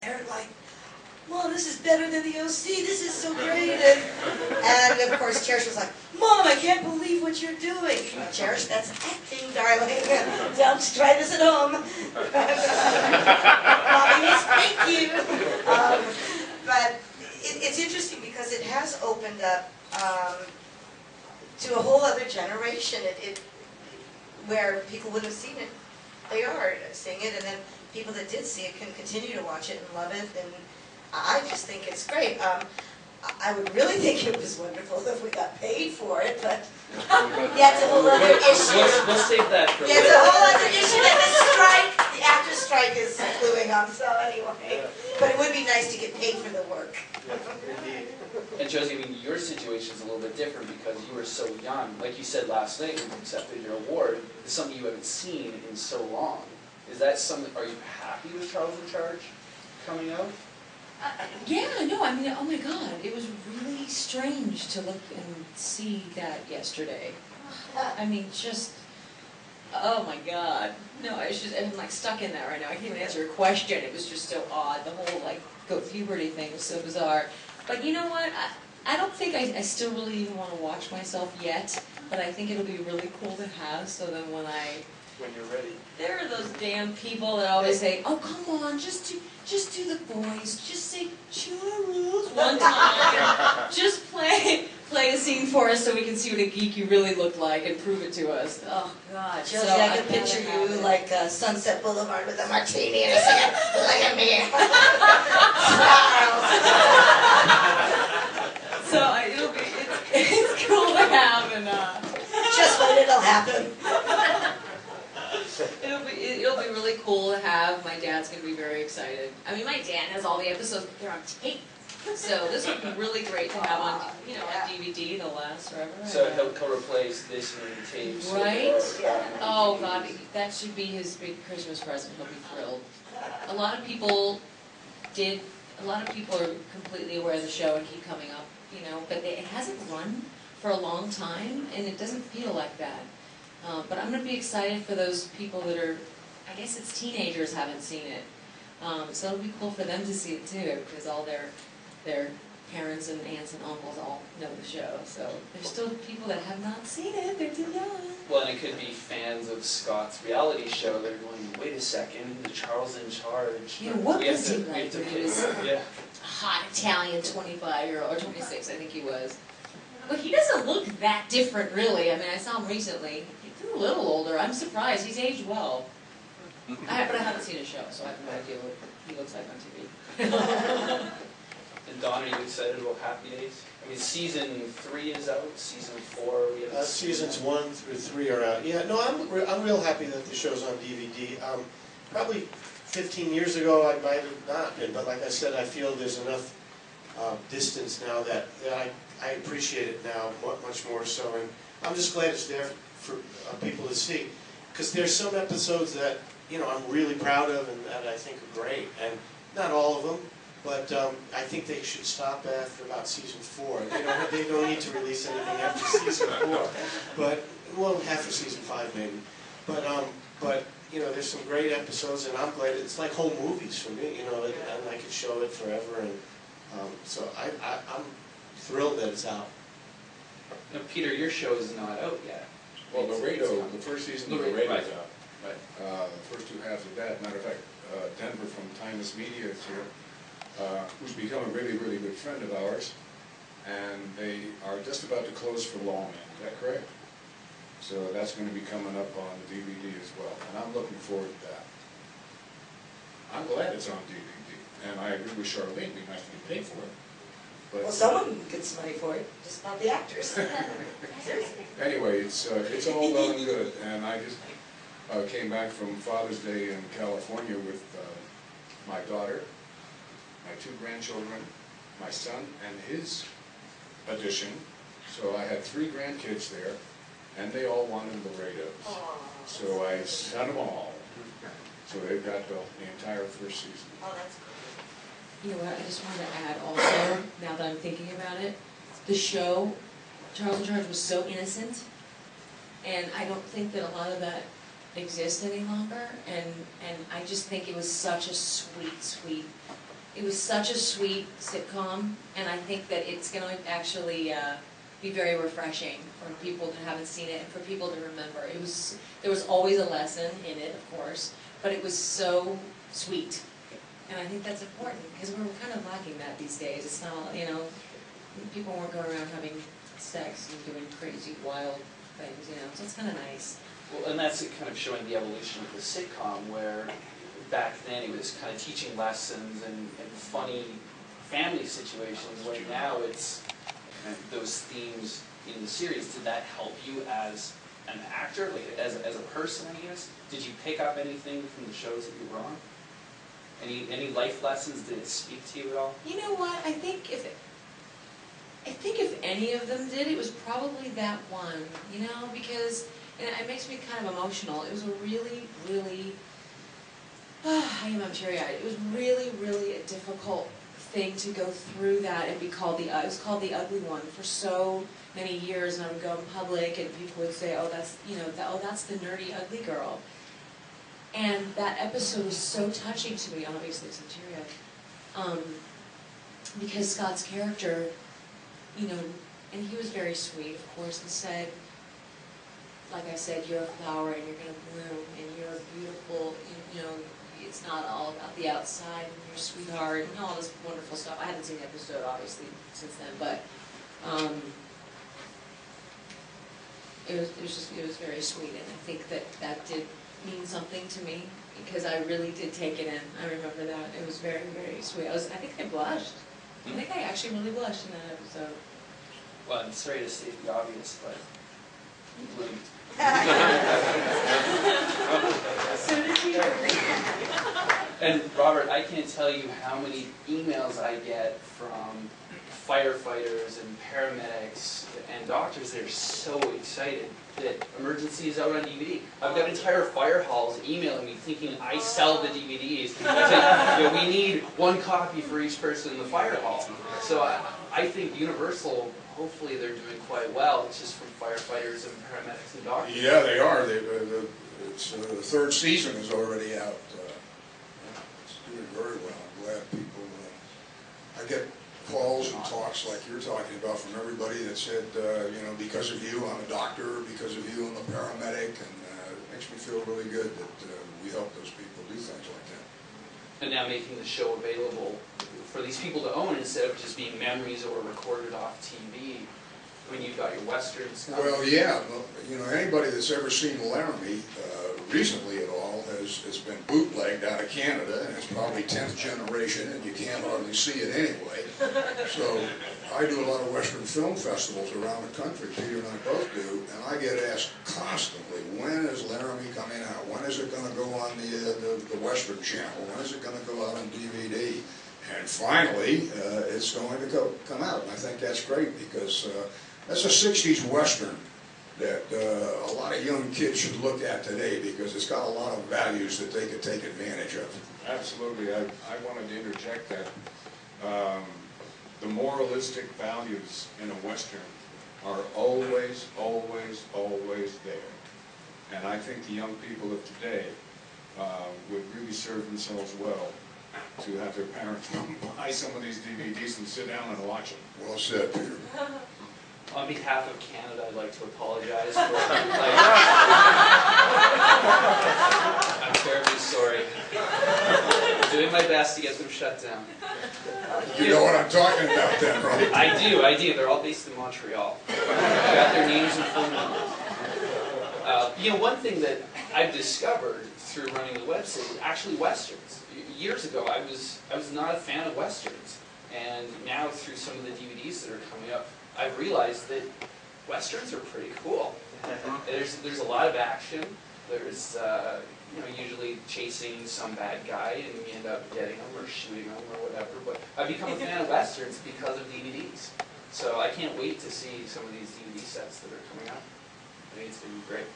they're like, Mom, this is better than the OC, this is so great. And of course Cherish was like, Mom, I can't believe what you're doing. Cherish, that's acting, darling. Don't try this at home. Mommy means thank you. But it's interesting because it has opened up to a whole other generation. Where people wouldn't have seen it, they are seeing it, and then people that did see it can continue to watch it and love it, and I just think it's great. I would really think it was wonderful if we got paid for it, but yeah, it's a whole other issue. We'll save that for later. Yeah, it's a whole other issue that the actors' strike is gluing on, so anyway. But it would be nice to get paid for the work. Indeed. And Josie, I mean, your situation is a little bit different because you were so young. Like you said last night when you accepted your award, it's something you haven't seen in so long. Is that something, are you happy with Charles in Charge coming out? Yeah, no, I mean, oh my God, it was really strange to look and see that yesterday. I mean, just, oh my God. No, it's just, I'm like stuck in that right now. I can't even answer a question. It was just so odd. The whole like puberty thing was so bizarre. But you know what? I don't think I still really even want to watch myself yet. But I think it'll be really cool to have. So then when you're ready. there are those damn people that always say, "Oh, come on, just do the voice. Just say Charles one time. Just play a scene for us so we can see what a geek you really look like and prove it to us." Oh God, Josie, I can picture you like Sunset Boulevard with a martini and a singing, "Look at me, Charles." So it's cool to have, and just wait, it'll happen. It'll be really cool to have. My dad's going to be very excited. I mean, my dad has all the episodes, but they're on tape. So this would be really great to have on, on DVD. They'll last forever. So he'll replace this many tapes. Right? Oh God, that should be his big Christmas present. He'll be thrilled. A lot of people are completely aware of the show and keep coming up, but it hasn't run for a long time, and it doesn't feel like that. But I'm going to be excited for those people that are, I guess it's teenagers haven't seen it. So it'll be cool for them to see it too, because all their parents and aunts and uncles all know the show. So there's still people that have not seen it, they're too young. Well, and it could be fans of Scott's reality show. They're going, wait a second, the Charles in Charge. Yeah, what was he like? He was a hot Italian 25-year-old, or 26, I think he was. But he doesn't look that different, really. I mean, I saw him recently. He's a little older. I'm surprised. He's aged well. But I haven't seen his show, so I have no idea what he looks like on TV. And Don, are you excited about Happy Days? I mean, season 3 is out. Season 4 we have. Seasons 1 through 3 are out. Yeah, no, I'm real happy that the show's on DVD. Probably 15 years ago I might have not been, but like I said, I feel there's enough distance now that I appreciate it now much more so, and I'm just glad it's there for people to see, because there's some episodes that I'm really proud of and that I think are great, and not all of them, but I think they should stop after about season 4. They don't need to release anything after season 4, but after season 5 maybe, but there's some great episodes, and I'm glad it's like whole movies for me, and I could show it forever, and so I'm thrilled that it's out. Now, Peter, your show is not out yet. Well, Laredo, the first season of Laredo is out. Right. The first 2 halves of that. Matter of fact, Denver from Timeless Media is here, who's become a really, really good friend of ours, and they are just about to close for Lawman. Is that correct? So that's going to be coming up on DVD as well, and I'm looking forward to that. I'm glad it's on DVD, and I agree with Charlene. It'd be nice to be paid for it. But, well, someone gets money for it, just not the actors. Anyway, it's all well and good, and I just came back from Father's Day in California with my daughter, my 2 grandchildren, my son, and his addition. So I had 3 grandkids there, and they all wanted Laredos. So I sent them all. So they've got the entire first season. Oh, that's cool. You know what, I just wanted to add also, now that I'm thinking about it, the show, Charles in Charge, was so innocent, and I don't think that a lot of that exists any longer, and I just think it was such a sweet, sweet It was such a sweet sitcom, and I think that it's going to actually be very refreshing for people who haven't seen it and for people to remember. There was always a lesson in it, of course, but it was so sweet. And I think that's important, because we're kind of lacking that these days. It's not, you know, people weren't going around having sex and doing crazy, wild things, you know, so it's kind of nice. Well, and that's kind of showing the evolution of the sitcom, where back then it was kind of teaching lessons and funny family situations, where now it's kind of those themes in the series. Did that help you as an actor, like as a person, I guess? Did you pick up anything from the shows that you were on? Any life lessons? Did it speak to you at all? You know what? I think if any of them did, it was probably that one. You know, because it makes me kind of emotional. It was a really, really. I'm teary-eyed. It was really, really a difficult thing to go through that and be called it was called the ugly one for so many years, and I would go in public and people would say, oh, that's, you know, that's the nerdy ugly girl. And that episode was so touching to me, obviously, it's teary-eyed, because Scott's character, you know, and he was very sweet, of course, and said, like I said, you're a flower and you're going to bloom and you're beautiful, you know, it's not all about the outside and you're a sweetheart and all this wonderful stuff. I haven't seen the episode, obviously, since then, but it was very sweet, and I think that did mean something to me, because I really did take it in. I remember that. It was very, very sweet. I think I blushed. I think I actually really blushed in that episode. Well, I'm sorry to state the obvious, but you bloomed. So did you. And Robert, I can't tell you how many emails I get from firefighters and paramedics and doctors that are so excited that Emergency is out on DVD. I've got entire fire halls emailing me thinking I sell the DVDs. I say, you know, we need one copy for each person in the fire hall. So I think Universal, hopefully they're doing quite well. It's just from firefighters and paramedics and doctors. Yeah, they are. The third season is already out. It's doing very well. I'm glad people. I get calls and talks like you're talking about from everybody that said, you know, because of you, I'm a doctor. Because of you, I'm a paramedic, and it makes me feel really good that we help those people do things like that. And now making the show available for these people to own instead of just being memories or recorded off TV. When you've got your westerns. Well, yeah, you know, anybody that's ever seen Laramie recently at all has been bootlegged out of Canada, and it's probably 10th generation, and you can't hardly see it anyway. So I do a lot of Western film festivals around the country, Peter and I both do, and I get asked constantly, when is Laramie coming out? When is it going to go on the Western Channel? When is it going to go out on DVD? And finally, it's going to come out. And I think that's great, because that's a 60s Western that a lot of young kids should look at today, because it's got a lot of values that they could take advantage of. Absolutely. I wanted to interject that the moralistic values in a Western are always, always, always there. And I think the young people of today would really serve themselves well to have their parents buy some of these DVDs and sit down and watch them. Well said, Peter. On behalf of Canada, I'd like to apologize for I'm terribly sorry. I'm doing my best to get them shut down. You know what I'm talking about then, right? I do. They're all based in Montreal. They've got their names and phone numbers. You know, one thing that I've discovered through running the website is actually westerns. Years ago, I was not a fan of westerns, and now through some of the DVDs that are coming up, I've realized that westerns are pretty cool. There's a lot of action. There's you know, usually chasing some bad guy, and you end up getting him or shooting him or whatever. But I've become a fan of westerns because of DVDs. So I can't wait to see some of these DVD sets that are coming out. I think it's going to be great.